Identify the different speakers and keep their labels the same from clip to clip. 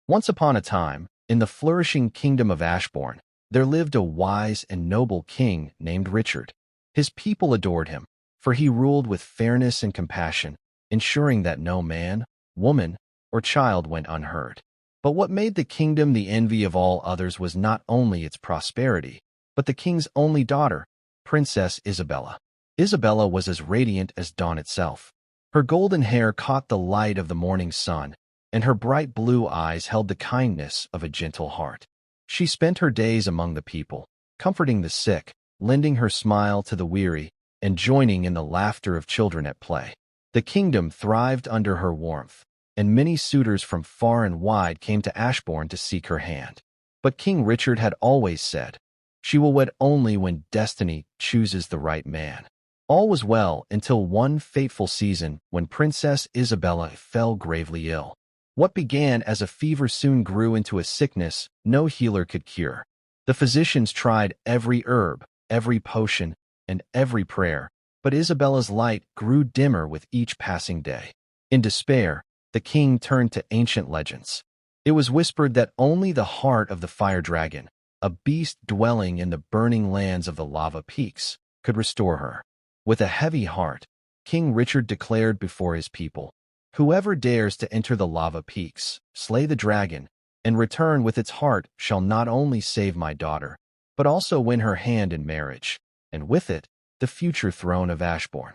Speaker 1: Once upon a time, in the flourishing kingdom of Ashbourne, there lived a wise and noble king named Richard. His people adored him, for he ruled with fairness and compassion, ensuring that no man, woman, or child went unheard. But what made the kingdom the envy of all others was not only its prosperity, but the king's only daughter, Princess Isabella. Isabella was as radiant as dawn itself. Her golden hair caught the light of the morning sun, and her bright blue eyes held the kindness of a gentle heart. She spent her days among the people, comforting the sick, lending her smile to the weary, and joining in the laughter of children at play. The kingdom thrived under her warmth, and many suitors from far and wide came to Ashbourne to seek her hand. But King Richard had always said, "She will wed only when destiny chooses the right man." All was well until one fateful season when Princess Isabella fell gravely ill. What began as a fever soon grew into a sickness no healer could cure. The physicians tried every herb, every potion, and every prayer, but Isabella's light grew dimmer with each passing day. In despair, the king turned to ancient legends. It was whispered that only the heart of the fire dragon, a beast dwelling in the burning lands of the lava peaks, could restore her. With a heavy heart, King Richard declared before his people, "Whoever dares to enter the lava peaks, slay the dragon, and return with its heart shall not only save my daughter, but also win her hand in marriage, and with it, the future throne of Ashbourne."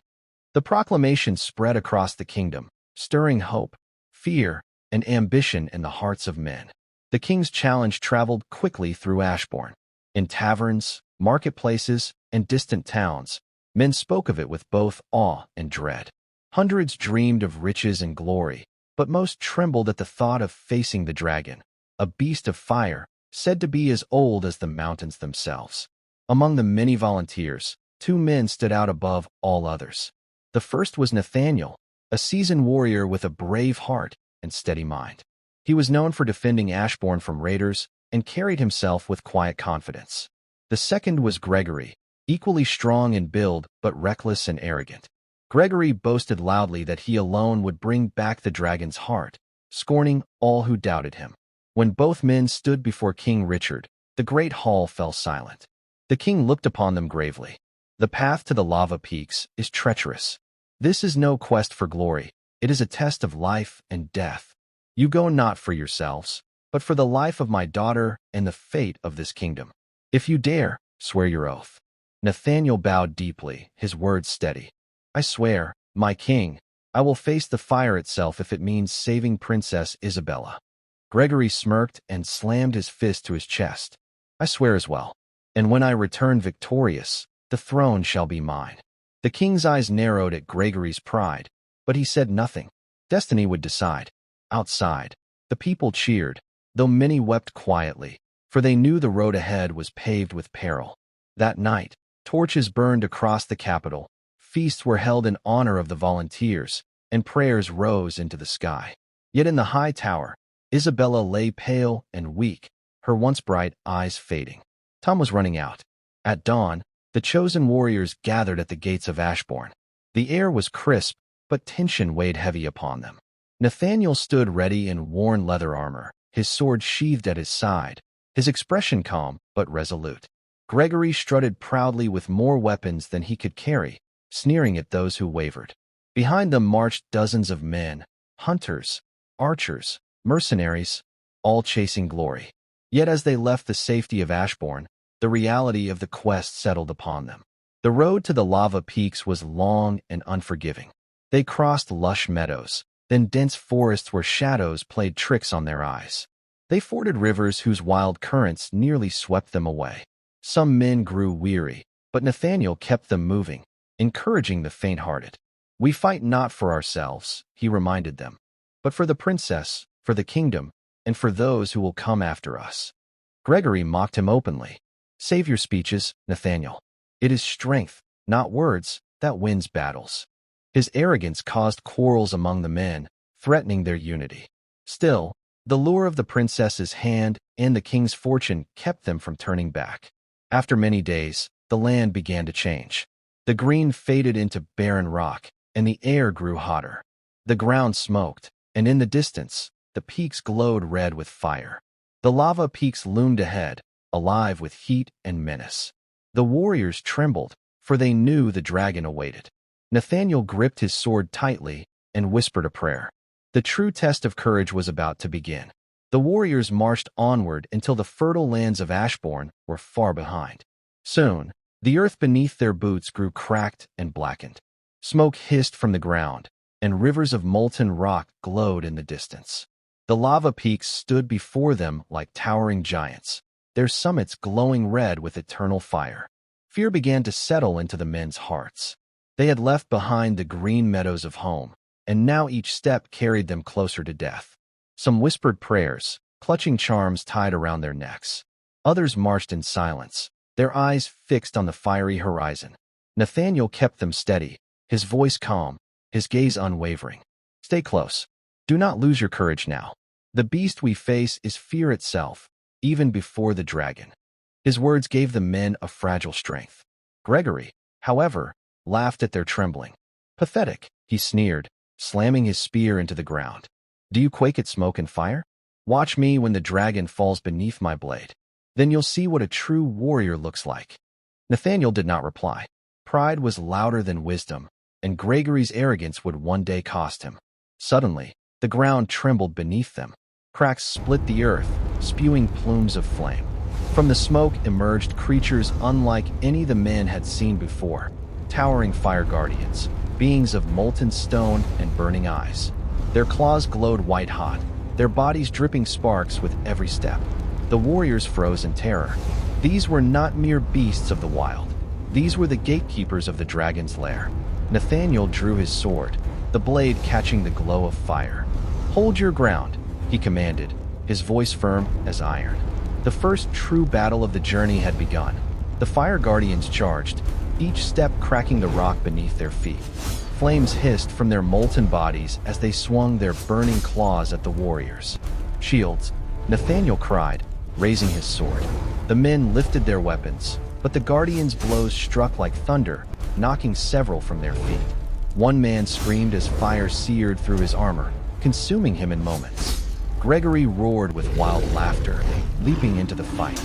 Speaker 1: The proclamation spread across the kingdom, stirring hope, fear, and ambition in the hearts of men. The king's challenge traveled quickly through Ashbourne. In taverns, marketplaces, and distant towns, men spoke of it with both awe and dread. Hundreds dreamed of riches and glory, but most trembled at the thought of facing the dragon, a beast of fire, said to be as old as the mountains themselves. Among the many volunteers, two men stood out above all others. The first was Nathaniel, a seasoned warrior with a brave heart and steady mind. He was known for defending Ashbourne from raiders and carried himself with quiet confidence. The second was Gregory, equally strong in build but reckless and arrogant. Gregory boasted loudly that he alone would bring back the dragon's heart, scorning all who doubted him. When both men stood before King Richard, the great hall fell silent. The king looked upon them gravely. "The path to the lava peaks is treacherous. This is no quest for glory. It is a test of life and death. You go not for yourselves, but for the life of my daughter and the fate of this kingdom. If you dare, swear your oath." Nathaniel bowed deeply, his words steady. "I swear, my king, I will face the fire itself if it means saving Princess Isabella." Gregory smirked and slammed his fist to his chest. "I swear as well. And when I return victorious, the throne shall be mine." The king's eyes narrowed at Gregory's pride, but he said nothing. Destiny would decide. Outside, the people cheered, though many wept quietly, for they knew the road ahead was paved with peril. That night, torches burned across the capital, feasts were held in honor of the volunteers, and prayers rose into the sky. Yet in the high tower, Isabella lay pale and weak, her once bright eyes fading. Time was running out. At dawn, the chosen warriors gathered at the gates of Ashbourne. The air was crisp, but tension weighed heavy upon them. Nathaniel stood ready in worn leather armor, his sword sheathed at his side, his expression calm but resolute. Gregory strutted proudly with more weapons than he could carry, sneering at those who wavered. Behind them marched dozens of men, hunters, archers, mercenaries, all chasing glory. Yet as they left the safety of Ashbourne, the reality of the quest settled upon them. The road to the lava peaks was long and unforgiving. They crossed lush meadows, then dense forests where shadows played tricks on their eyes. They forded rivers whose wild currents nearly swept them away. Some men grew weary, but Nathaniel kept them moving, encouraging the faint-hearted. "We fight not for ourselves," he reminded them, "but for the princess, for the kingdom, and for those who will come after us." Gregory mocked him openly. "Save your speeches, Nathaniel. It is strength, not words, that wins battles." His arrogance caused quarrels among the men, threatening their unity. Still, the lure of the princess's hand and the king's fortune kept them from turning back. After many days, the land began to change. The green faded into barren rock, and the air grew hotter. The ground smoked, and in the distance, the peaks glowed red with fire. The lava peaks loomed ahead, alive with heat and menace. The warriors trembled, for they knew the dragon awaited. Nathaniel gripped his sword tightly and whispered a prayer. The true test of courage was about to begin. The warriors marched onward until the fertile lands of Ashbourne were far behind. Soon, the earth beneath their boots grew cracked and blackened. Smoke hissed from the ground, and rivers of molten rock glowed in the distance. The lava peaks stood before them like towering giants, their summits glowing red with eternal fire. Fear began to settle into the men's hearts. They had left behind the green meadows of home, and now each step carried them closer to death. Some whispered prayers, clutching charms tied around their necks. Others marched in silence, their eyes fixed on the fiery horizon. Nathaniel kept them steady, his voice calm, his gaze unwavering. Stay close. Do not lose your courage now. The beast we face is fear itself, even before the dragon. His words gave the men a fragile strength. Gregory, however, laughed at their trembling. Pathetic, he sneered, slamming his spear into the ground. Do you quake at smoke and fire? Watch me when the dragon falls beneath my blade. Then you'll see what a true warrior looks like. Nathaniel did not reply. Pride was louder than wisdom, and Gregory's arrogance would one day cost him. Suddenly, the ground trembled beneath them. Cracks split the earth, spewing plumes of flame. From the smoke emerged creatures unlike any the men had seen before. Towering fire guardians, beings of molten stone and burning eyes. Their claws glowed white-hot, their bodies dripping sparks with every step. The warriors froze in terror. These were not mere beasts of the wild. These were the gatekeepers of the dragon's lair. Nathaniel drew his sword, the blade catching the glow of fire. Hold your ground, he commanded, his voice firm as iron. The first true battle of the journey had begun. The fire guardians charged, each step cracking the rock beneath their feet. Flames hissed from their molten bodies as they swung their burning claws at the warriors. Shields, Nathaniel cried, raising his sword. The men lifted their weapons, but the guardians' blows struck like thunder, knocking several from their feet. One man screamed as fire seared through his armor, consuming him in moments. Gregory roared with wild laughter, leaping into the fight.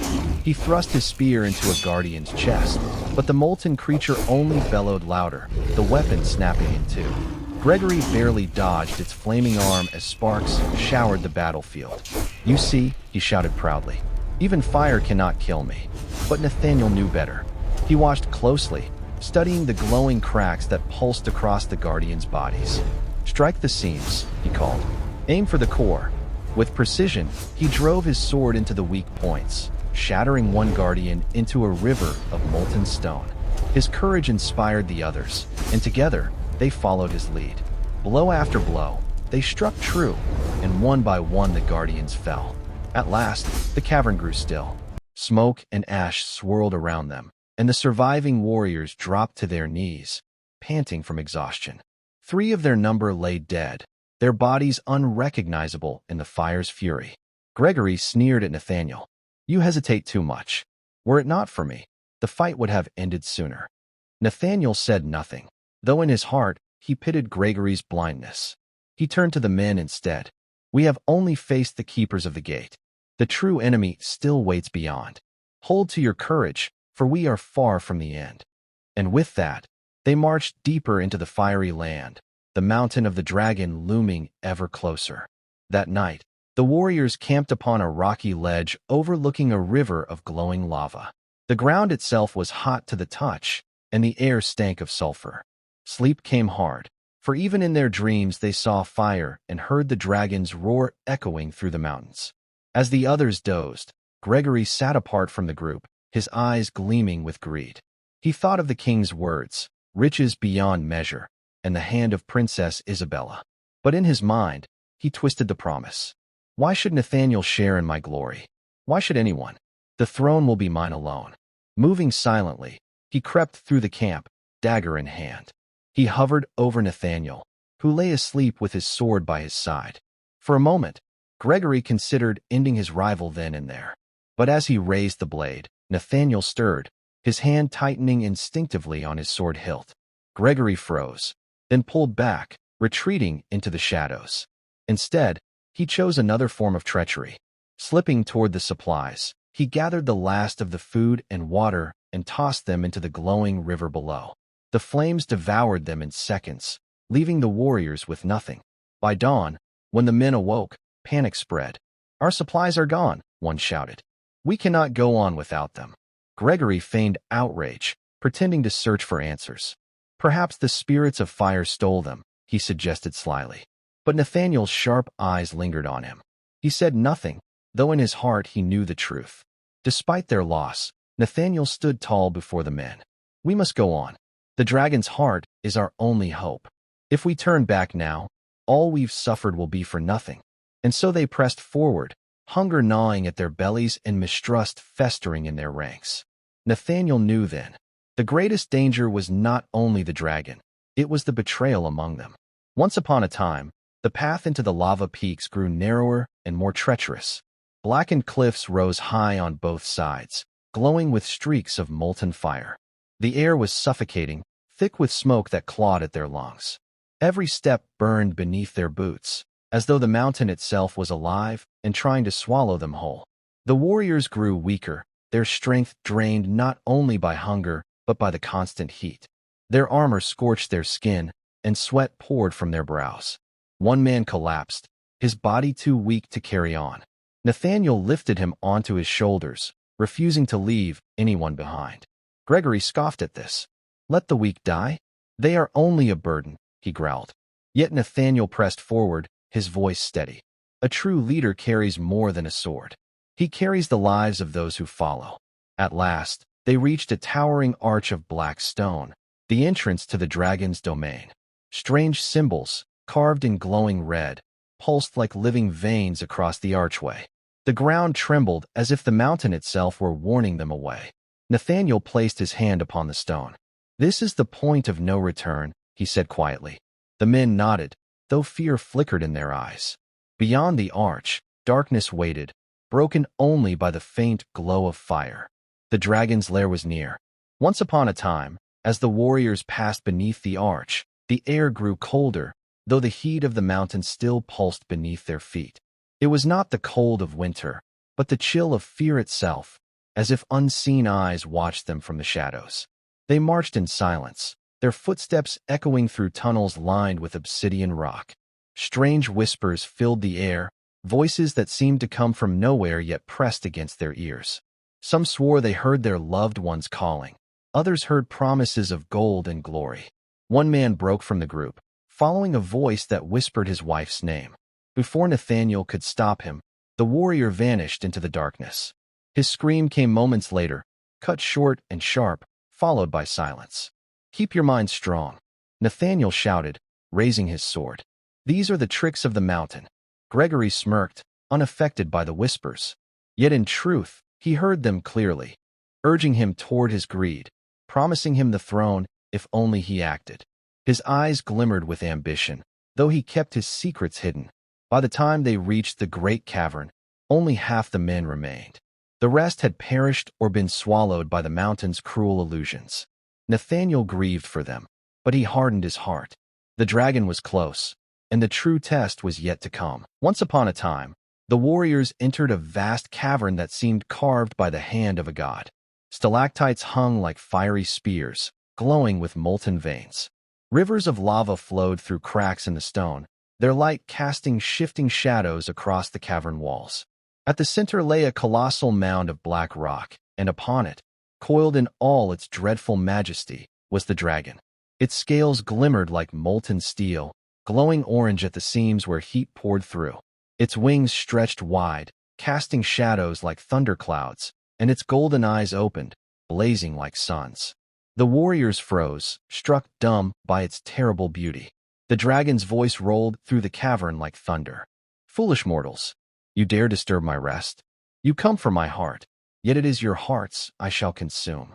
Speaker 1: He thrust his spear into a guardian's chest, but the molten creature only bellowed louder, the weapon snapping in two. Gregory barely dodged its flaming arm as sparks showered the battlefield. You see, he shouted proudly, even fire cannot kill me. But Nathaniel knew better. He watched closely, studying the glowing cracks that pulsed across the guardians' bodies. Strike the seams, he called. Aim for the core. With precision, he drove his sword into the weak points, shattering one guardian into a river of molten stone. His courage inspired the others, and together, they followed his lead. Blow after blow, they struck true, and one by one the guardians fell. At last, the cavern grew still. Smoke and ash swirled around them, and the surviving warriors dropped to their knees, panting from exhaustion. 3 of their number lay dead, their bodies unrecognizable in the fire's fury. Gregory sneered at Nathaniel. You hesitate too much. Were it not for me, the fight would have ended sooner. Nathaniel said nothing, though in his heart he pitied Gregory's blindness. He turned to the men instead. We have only faced the keepers of the gate. The true enemy still waits beyond. Hold to your courage, for we are far from the end. And with that, they marched deeper into the fiery land, the mountain of the dragon looming ever closer. That night, the warriors camped upon a rocky ledge overlooking a river of glowing lava. The ground itself was hot to the touch, and the air stank of sulfur. Sleep came hard, for even in their dreams they saw fire and heard the dragon's roar echoing through the mountains. As the others dozed, Gregory sat apart from the group, his eyes gleaming with greed. He thought of the king's words, riches beyond measure, and the hand of Princess Isabella. But in his mind, he twisted the promise. Why should Nathaniel share in my glory? Why should anyone? The throne will be mine alone. Moving silently, he crept through the camp, dagger in hand. He hovered over Nathaniel, who lay asleep with his sword by his side. For a moment, Gregory considered ending his rival then and there. But as he raised the blade, Nathaniel stirred, his hand tightening instinctively on his sword hilt. Gregory froze, then pulled back, retreating into the shadows. Instead, He chose another form of treachery. Slipping toward the supplies, he gathered the last of the food and water and tossed them into the glowing river below. The flames devoured them in seconds, leaving the warriors with nothing. By dawn, when the men awoke, panic spread. "Our supplies are gone," one shouted. "We cannot go on without them." Gregory feigned outrage, pretending to search for answers. "Perhaps the spirits of fire stole them," he suggested slyly. But Nathaniel's sharp eyes lingered on him. He said nothing, though in his heart he knew the truth. Despite their loss, Nathaniel stood tall before the men. "We must go on. The dragon's heart is our only hope. If we turn back now, all we've suffered will be for nothing." And so they pressed forward, hunger gnawing at their bellies and mistrust festering in their ranks. Nathaniel knew then. The greatest danger was not only the dragon, it was the betrayal among them. Once upon a time, the path into the lava peaks grew narrower and more treacherous. Blackened cliffs rose high on both sides, glowing with streaks of molten fire. The air was suffocating, thick with smoke that clawed at their lungs. Every step burned beneath their boots, as though the mountain itself was alive and trying to swallow them whole. The warriors grew weaker, their strength drained not only by hunger but by the constant heat. Their armor scorched their skin, and sweat poured from their brows. One man collapsed, his body too weak to carry on. Nathaniel lifted him onto his shoulders, refusing to leave anyone behind. Gregory scoffed at this. "Let the weak die? They are only a burden," he growled. Yet Nathaniel pressed forward, his voice steady. "A true leader carries more than a sword. He carries the lives of those who follow." At last, they reached a towering arch of black stone, the entrance to the dragon's domain. Strange symbols, carved in glowing red, pulsed like living veins across the archway. The ground trembled as if the mountain itself were warning them away. Nathaniel placed his hand upon the stone. "This is the point of no return," he said quietly. The men nodded, though fear flickered in their eyes. Beyond the arch, darkness waited, broken only by the faint glow of fire. The dragon's lair was near. Once upon a time, as the warriors passed beneath the arch, the air grew colder, though the heat of the mountain still pulsed beneath their feet. It was not the cold of winter, but the chill of fear itself, as if unseen eyes watched them from the shadows. They marched in silence, their footsteps echoing through tunnels lined with obsidian rock. Strange whispers filled the air, voices that seemed to come from nowhere yet pressed against their ears. Some swore they heard their loved ones calling. Others heard promises of gold and glory. One man broke from the group, following a voice that whispered his wife's name. Before Nathaniel could stop him, the warrior vanished into the darkness. His scream came moments later, cut short and sharp, followed by silence. "Keep your mind strong," Nathaniel shouted, raising his sword. "These are the tricks of the mountain." Gregory smirked, unaffected by the whispers. Yet in truth, he heard them clearly, urging him toward his greed, promising him the throne if only he acted. His eyes glimmered with ambition, though he kept his secrets hidden. By the time they reached the great cavern, only half the men remained. The rest had perished or been swallowed by the mountain's cruel illusions. Nathaniel grieved for them, but he hardened his heart. The dragon was close, and the true test was yet to come. Once upon a time, the warriors entered a vast cavern that seemed carved by the hand of a god. Stalactites hung like fiery spears, glowing with molten veins. Rivers of lava flowed through cracks in the stone, their light casting shifting shadows across the cavern walls. At the center lay a colossal mound of black rock, and upon it, coiled in all its dreadful majesty, was the dragon. Its scales glimmered like molten steel, glowing orange at the seams where heat poured through. Its wings stretched wide, casting shadows like thunderclouds, and its golden eyes opened, blazing like suns. The warriors froze, struck dumb by its terrible beauty. The dragon's voice rolled through the cavern like thunder. "Foolish mortals, you dare disturb my rest? You come for my heart, yet it is your hearts I shall consume."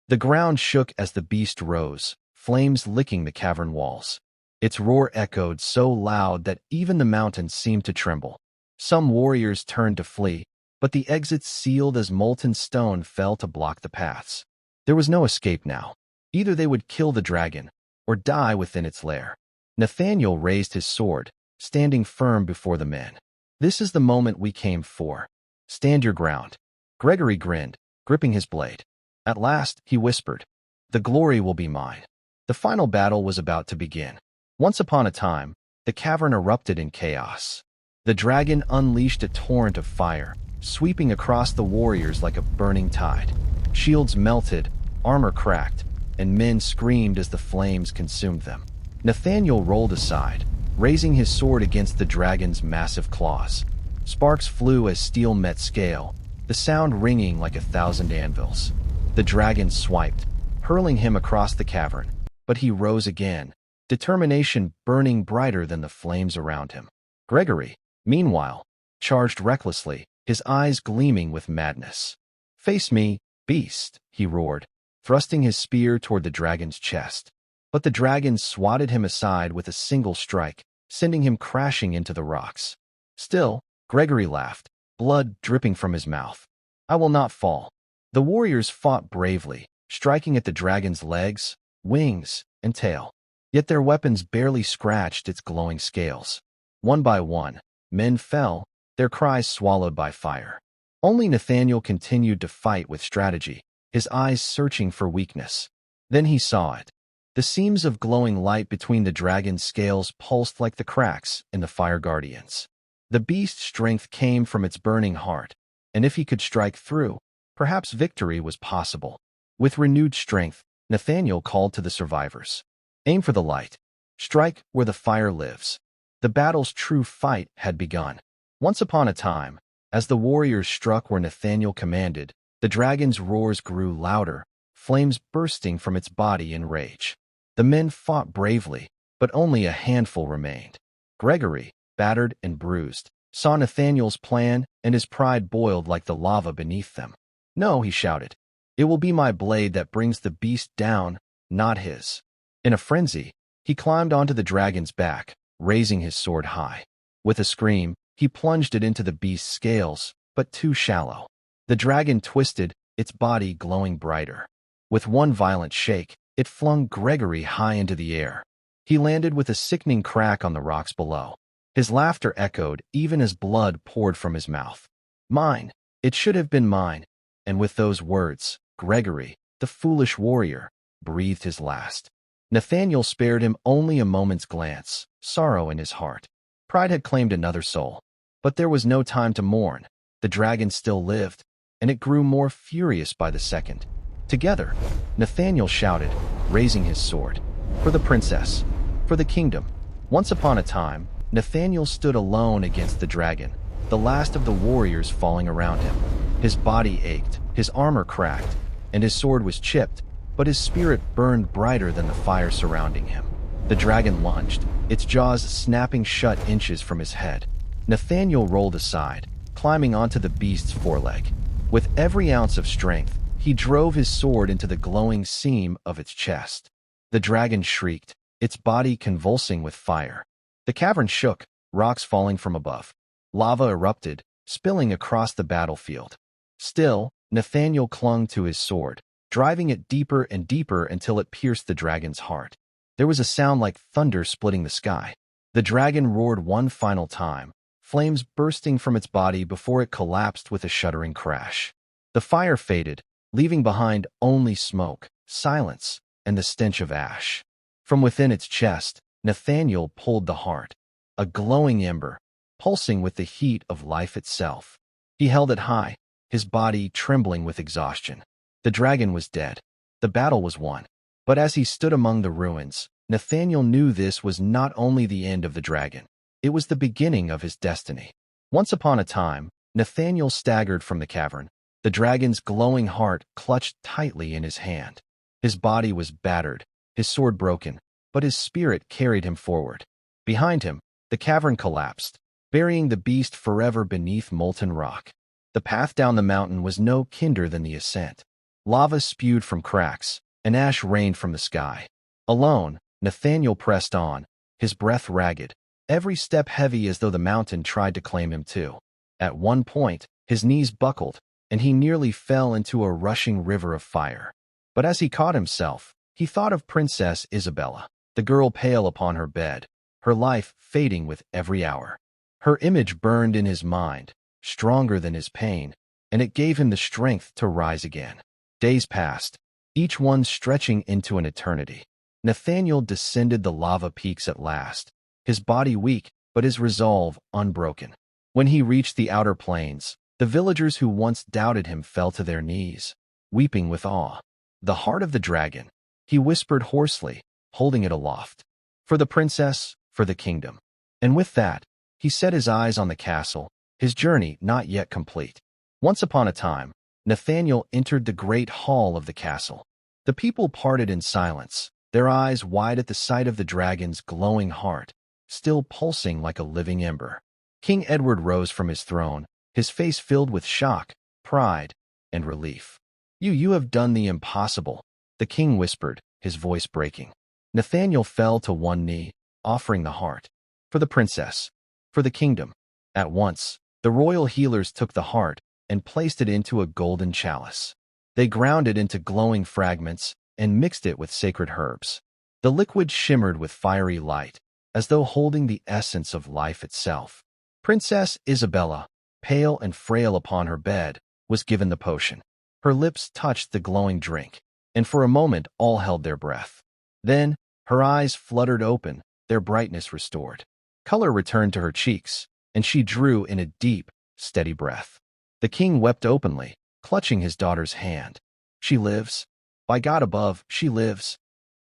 Speaker 1: The ground shook as the beast rose, flames licking the cavern walls. Its roar echoed so loud that even the mountains seemed to tremble. Some warriors turned to flee, but the exits sealed as molten stone fell to block the paths. There was no escape now. Either they would kill the dragon, or die within its lair. Nathaniel raised his sword, standing firm before the men. This is the moment we came for. Stand your ground. Gregory grinned, gripping his blade. At last, he whispered, the glory will be mine. The final battle was about to begin. Once upon a time, the cavern erupted in chaos. The dragon unleashed a torrent of fire, sweeping across the warriors like a burning tide. Shields melted, armor cracked, and men screamed as the flames consumed them. Nathaniel rolled aside, raising his sword against the dragon's massive claws. Sparks flew as steel met scale, the sound ringing like 1,000 anvils. The dragon swiped, hurling him across the cavern, but he rose again, determination burning brighter than the flames around him. Gregory, meanwhile, charged recklessly, his eyes gleaming with madness. Face me, beast, he roared, thrusting his spear toward the dragon's chest. But the dragon swatted him aside with a single strike, sending him crashing into the rocks. Still, Gregory laughed, blood dripping from his mouth. I will not fall. The warriors fought bravely, striking at the dragon's legs, wings, and tail. Yet their weapons barely scratched its glowing scales. One by one, men fell, their cries swallowed by fire. Only Nathaniel continued to fight with strategy, his eyes searching for weakness. Then he saw it. The seams of glowing light between the dragon's scales pulsed like the cracks in the fire guardians. The beast's strength came from its burning heart, and if he could strike through, perhaps victory was possible. With renewed strength, Nathaniel called to the survivors. Aim for the light. Strike where the fire lives. The battle's true fight had begun. Once upon a time, as the warriors struck where Nathaniel commanded, the dragon's roars grew louder, flames bursting from its body in rage. The men fought bravely, but only a handful remained. Gregory, battered and bruised, saw Nathaniel's plan, and his pride boiled like the lava beneath them. No, he shouted. It will be my blade that brings the beast down, not his. In a frenzy, he climbed onto the dragon's back, raising his sword high. With a scream, he plunged it into the beast's scales, but too shallow. The dragon twisted, its body glowing brighter. With one violent shake, it flung Gregory high into the air. He landed with a sickening crack on the rocks below. His laughter echoed even as blood poured from his mouth. Mine, it should have been mine. And with those words, Gregory, the foolish warrior, breathed his last. Nathaniel spared him only a moment's glance, sorrow in his heart. Pride had claimed another soul. But there was no time to mourn. The dragon still lived, and it grew more furious by the second. Together, Nathaniel shouted, raising his sword. For the princess. For the kingdom. Once upon a time, Nathaniel stood alone against the dragon, the last of the warriors falling around him. His body ached, his armor cracked, and his sword was chipped, but his spirit burned brighter than the fire surrounding him. The dragon lunged, its jaws snapping shut inches from his head. Nathaniel rolled aside, climbing onto the beast's foreleg. With every ounce of strength, he drove his sword into the glowing seam of its chest. The dragon shrieked, its body convulsing with fire. The cavern shook, rocks falling from above. Lava erupted, spilling across the battlefield. Still, Nathaniel clung to his sword, driving it deeper and deeper until it pierced the dragon's heart. There was a sound like thunder splitting the sky. The dragon roared one final time, flames bursting from its body before it collapsed with a shuddering crash. The fire faded, leaving behind only smoke, silence, and the stench of ash. From within its chest, Nathaniel pulled the heart, a glowing ember, pulsing with the heat of life itself. He held it high, his body trembling with exhaustion. The dragon was dead. The battle was won. But as he stood among the ruins, Nathaniel knew this was not only the end of the dragon, it was the beginning of his destiny. Once upon a time, Nathaniel staggered from the cavern, the dragon's glowing heart clutched tightly in his hand. His body was battered, his sword broken, but his spirit carried him forward. Behind him, the cavern collapsed, burying the beast forever beneath molten rock. The path down the mountain was no kinder than the ascent. Lava spewed from cracks, and ash rained from the sky. Alone, Nathaniel pressed on, his breath ragged, every step heavy as though the mountain tried to claim him too. At one point, his knees buckled, and he nearly fell into a rushing river of fire. But as he caught himself, he thought of Princess Isabella, the girl pale upon her bed, her life fading with every hour. Her image burned in his mind, stronger than his pain, and it gave him the strength to rise again. Days passed, each one stretching into an eternity. Nathaniel descended the lava peaks at last, his body weak, but his resolve unbroken. When he reached the outer plains, the villagers who once doubted him fell to their knees, weeping with awe. The heart of the dragon, he whispered hoarsely, holding it aloft. For the princess, for the kingdom. And with that, he set his eyes on the castle, his journey not yet complete. Once upon a time, Nathaniel entered the great hall of the castle. The people parted in silence, their eyes wide at the sight of the dragon's glowing heart, still pulsing like a living ember. King Edward rose from his throne, his face filled with shock, pride, and relief. You have done the impossible," the king whispered, his voice breaking. Nathaniel fell to one knee, offering the heart. For the princess, for the kingdom. At once, the royal healers took the heart and placed it into a golden chalice. They ground it into glowing fragments and mixed it with sacred herbs. The liquid shimmered with fiery light, as though holding the essence of life itself. Princess Isabella, pale and frail upon her bed, was given the potion. Her lips touched the glowing drink, and for a moment all held their breath. Then, her eyes fluttered open, their brightness restored. Color returned to her cheeks, and she drew in a deep, steady breath. The king wept openly, clutching his daughter's hand. "She lives. By God above, she lives."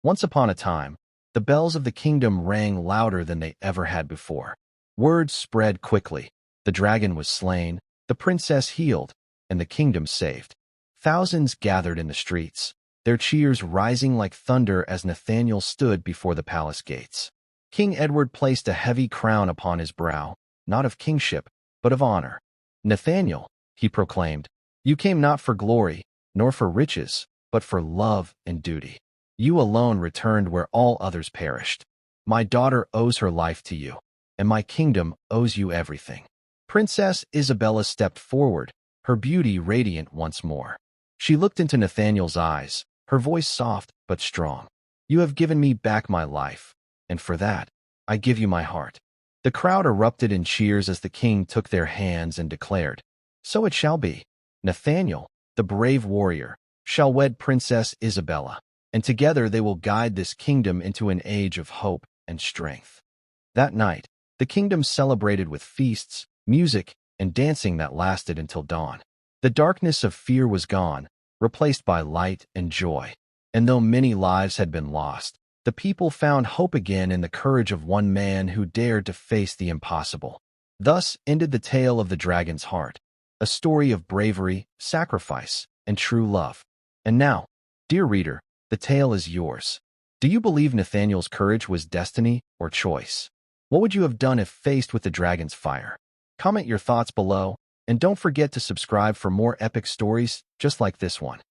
Speaker 1: Once upon a time, the bells of the kingdom rang louder than they ever had before. Word spread quickly. The dragon was slain, the princess healed, and the kingdom saved. Thousands gathered in the streets, their cheers rising like thunder as Nathaniel stood before the palace gates. King Edward placed a heavy crown upon his brow, not of kingship, but of honor. "Nathaniel," he proclaimed, "you came not for glory, nor for riches, but for love and duty. You alone returned where all others perished. My daughter owes her life to you, and my kingdom owes you everything." Princess Isabella stepped forward, her beauty radiant once more. She looked into Nathaniel's eyes, her voice soft but strong. "You have given me back my life, and for that, I give you my heart." The crowd erupted in cheers as the king took their hands and declared, "So it shall be. Nathaniel, the brave warrior, shall wed Princess Isabella, and together they will guide this kingdom into an age of hope and strength." That night, the kingdom celebrated with feasts, music, and dancing that lasted until dawn. The darkness of fear was gone, replaced by light and joy. And though many lives had been lost, the people found hope again in the courage of one man who dared to face the impossible. Thus ended the tale of the dragon's heart, a story of bravery, sacrifice, and true love. And now, dear reader, the tale is yours. Do you believe Nathaniel's courage was destiny or choice? What would you have done if faced with the dragon's fire? Comment your thoughts below, and don't forget to subscribe for more epic stories just like this one.